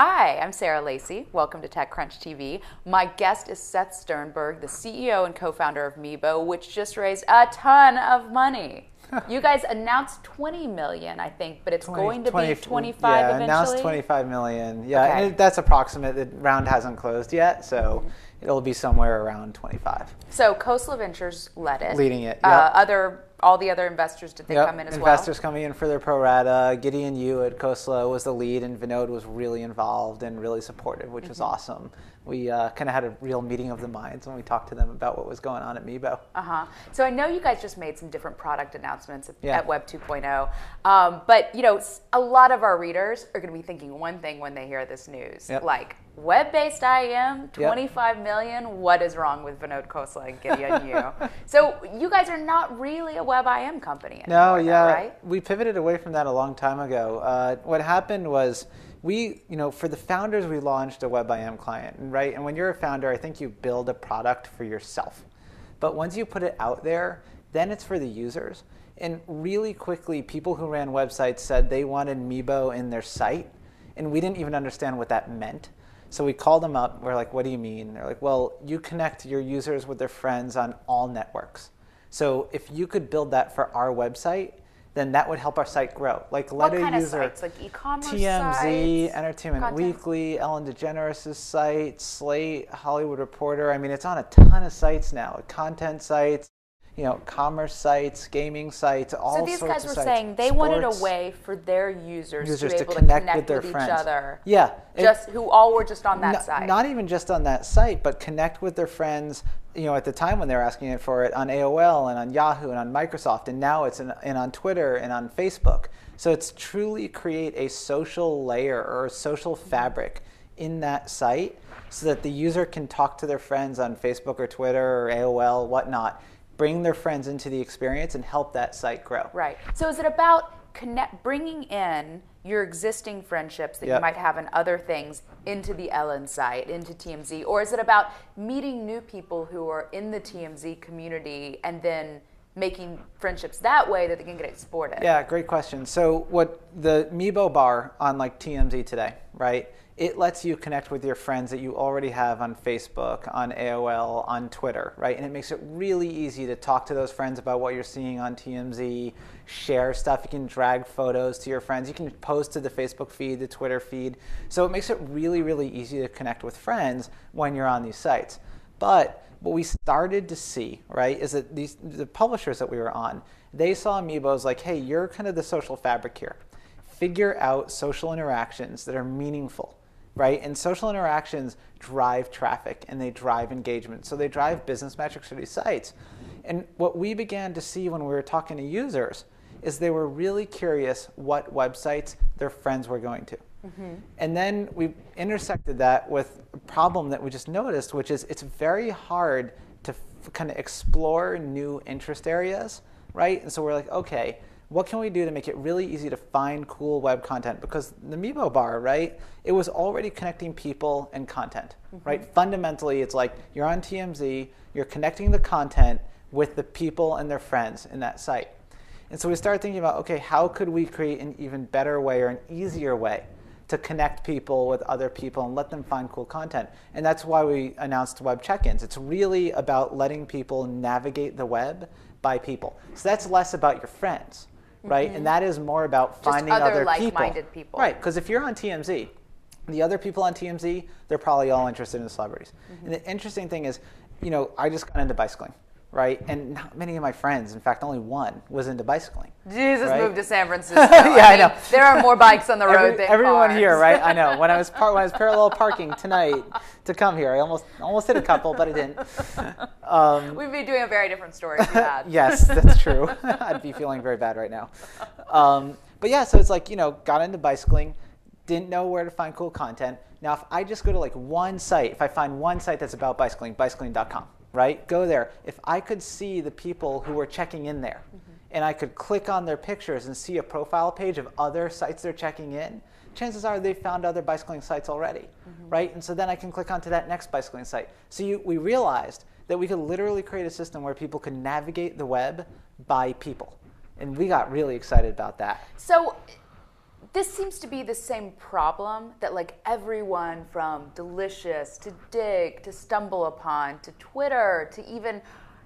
Hi, I'm Sarah Lacy. Welcome to TechCrunch TV. My guest is Seth Sternberg, the CEO and co-founder of Meebo, which just raised a ton of money. You guys announced 20 million, I think, but it's going to be 25 eventually? Announced 25 million. Yeah, okay. And that's approximate. The round hasn't closed yet, so it'll be somewhere around 25. So Khosla Ventures led it. Leading it, yep. All the other investors, did they come in as well? Investors coming in for their pro rata. Gideon Yu at Khosla was the lead, and Vinod was really involved and really supportive, which was awesome. We kind of had a real meeting of the minds when we talked to them about what was going on at Meebo. So I know you guys just made some different product announcements at Web 2.0, but you know, a lot of our readers are going to be thinking one thing when they hear this news, like web-based IM, 25 million. What is wrong with Vinod Khosla and Gideon Yu? So you guys are not really a web IM company anymore, right? We pivoted away from that a long time ago. What happened was for the founders, we launched a web IM client, right? And when you're a founder, I think you build a product for yourself. But once you put it out there, then it's for the users. And really quickly, people who ran websites said they wanted Meebo in their site, and we didn't even understand what that meant. So we called them up. We're like, what do you mean? They're like, well, you connect your users with their friends on all networks. So if you could build that for our website, then that would help our site grow. Like, let what kind a user, of sites? Like e-commerce TMZ, sites? Entertainment Content? Weekly, Ellen DeGeneres' site, Slate, Hollywood Reporter. I mean, it's on a ton of sites now. Content sites, commerce sites, gaming sites, all sorts of sites. So these guys were saying they wanted a way for their users to be able to connect with their each friends. other. Yeah. Who all were just on that site. Not even just on that site, but connect with their friends. At the time when they were asking it for it on AOL and on Yahoo and on Microsoft, and now it's on Twitter and on Facebook. So it's truly create a social layer or a social fabric in that site so that the user can talk to their friends on Facebook or Twitter or AOL, whatnot, bring their friends into the experience and help that site grow. Right. So is it about bringing in your existing friendships that you might have in other things into the Ellen site, into TMZ, or is it about meeting new people who are in the TMZ community and then making friendships that way that they can get exported? Yeah, great question. So what the Meebo bar on like TMZ today, right? It lets you connect with your friends that you already have on Facebook, on AOL, on Twitter, right? And it makes it really easy to talk to those friends about what you're seeing on TMZ, share stuff. You can drag photos to your friends. You can post to the Facebook feed, the Twitter feed. So it makes it really, really easy to connect with friends when you're on these sites. But what we started to see, right, is that the publishers that we were on, they saw Meebo as like, hey, you're kind of the social fabric here. Figure out social interactions that are meaningful. Right? And social interactions drive traffic and they drive engagement. So they drive business metrics for these sites. And what we began to see when we were talking to users is they were really curious what websites their friends were going to. And then we intersected that with a problem that we just noticed, which is it's very hard to kind of explore new interest areas, right? And so we're like, okay, what can we do to make it really easy to find cool web content? Because the Meebo bar, right, it was already connecting people and content, right? Fundamentally, it's like you're on TMZ, you're connecting the content with the people and their friends in that site. And so we started thinking about, okay, how could we create an even better way or an easier way to connect people with other people and let them find cool content? And that's why we announced web check-ins. It's really about letting people navigate the web by people. So that's less about your friends. Right, and that is more about finding other like-minded people. Right, because if you're on TMZ, the other people on TMZ, they're probably all interested in the celebrities. And the interesting thing is, I just got into bicycling, right? And not many of my friends, in fact, only one was into bicycling. Jesus moved to San Francisco. I know. There are more bikes on the road than everyone cars. here, right? I know. When I was parallel parking tonight to come here, I almost hit a couple, but I didn't. We'd be doing a very different story if you had. Yes, that's true. I'd be feeling very bad right now. But yeah, so it's like, got into bicycling, didn't know where to find cool content. Now, if I just go to like one site, if I find one site that's about bicycling, bicycling.com, right? Go there. If I could see the people who were checking in there, and I could click on their pictures and see a profile page of other sites they're checking in, chances are they found other bicycling sites already, right? And so then I can click onto that next bicycling site. So we realized that we could literally create a system where people could navigate the web by people. And we got really excited about that. So this seems to be the same problem that like everyone from Delicious to Dig to Stumble Upon to Twitter to even,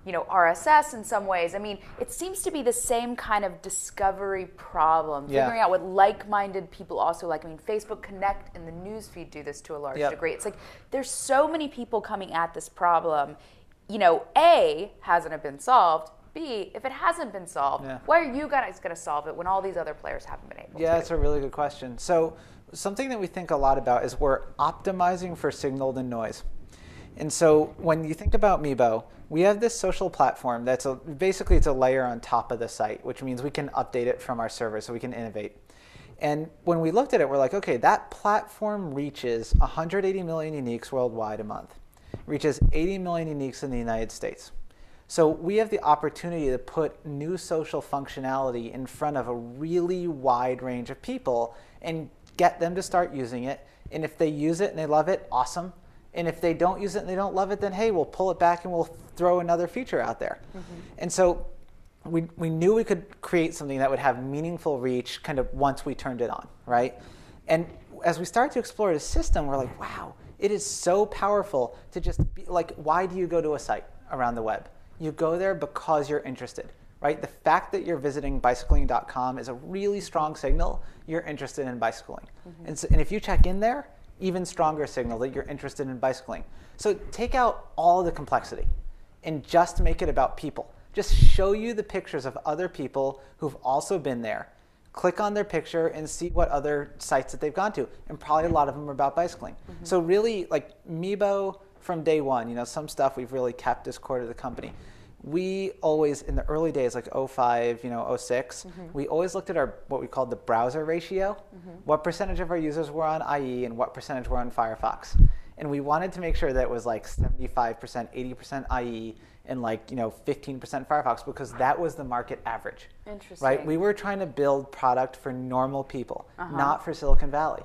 RSS in some ways. I mean, it seems to be the same kind of discovery problem, figuring out what like-minded people also like. I mean, Facebook Connect and the newsfeed do this to a large degree. It's like there's so many people coming at this problem. A, hasn't it been solved? B, if it hasn't been solved, why are you guys going to solve it when all these other players haven't been able to? Yeah, that's a really good question. So something that we think a lot about is we're optimizing for signal and noise. And so when you think about Meebo, we have this social platform that's basically it's a layer on top of the site, which means we can update it from our server so we can innovate. And when we looked at it, we're like, okay, that platform reaches 180 million uniques worldwide a month, reaches 80 million uniques in the United States. So we have the opportunity to put new social functionality in front of a really wide range of people and get them to start using it. And if they use it and they love it, awesome. And if they don't use it and they don't love it, then hey, we'll pull it back and we'll throw another feature out there. And so we knew we could create something that would have meaningful reach kind of once we turned it on, right? And as we started to explore the system, we're like, wow, it is so powerful to just be like, why do you go to a site around the web? You go there because you're interested, right? The fact that you're visiting bicycling.com is a really strong signal you're interested in bicycling. And if you check in there, even stronger signal that you're interested in bicycling. So take out all the complexity and just make it about people. Just show you the pictures of other people who've also been there. Click on their picture and see what other sites that they've gone to. And probably a lot of them are about bicycling. So really, like Meebo from day one, some stuff we've really kept as core to the company. We always, in the early days, like 05, 06, we always looked at what we called the browser ratio, what percentage of our users were on IE and what percentage were on Firefox. And we wanted to make sure that it was like 75%, 80% IE, and like 15% Firefox, because that was the market average. Interesting. Right? We were trying to build product for normal people, not for Silicon Valley.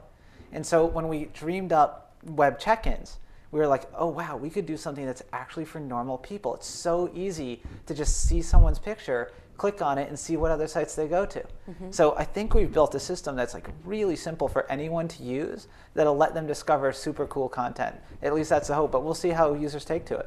And so when we dreamed up web check-ins, we were like, oh, wow, we could do something that's actually for normal people. It's so easy to just see someone's picture, click on it, and see what other sites they go to. So I think we've built a system that's like really simple for anyone to use that'll let them discover super cool content. At least that's the hope, but we'll see how users take to it.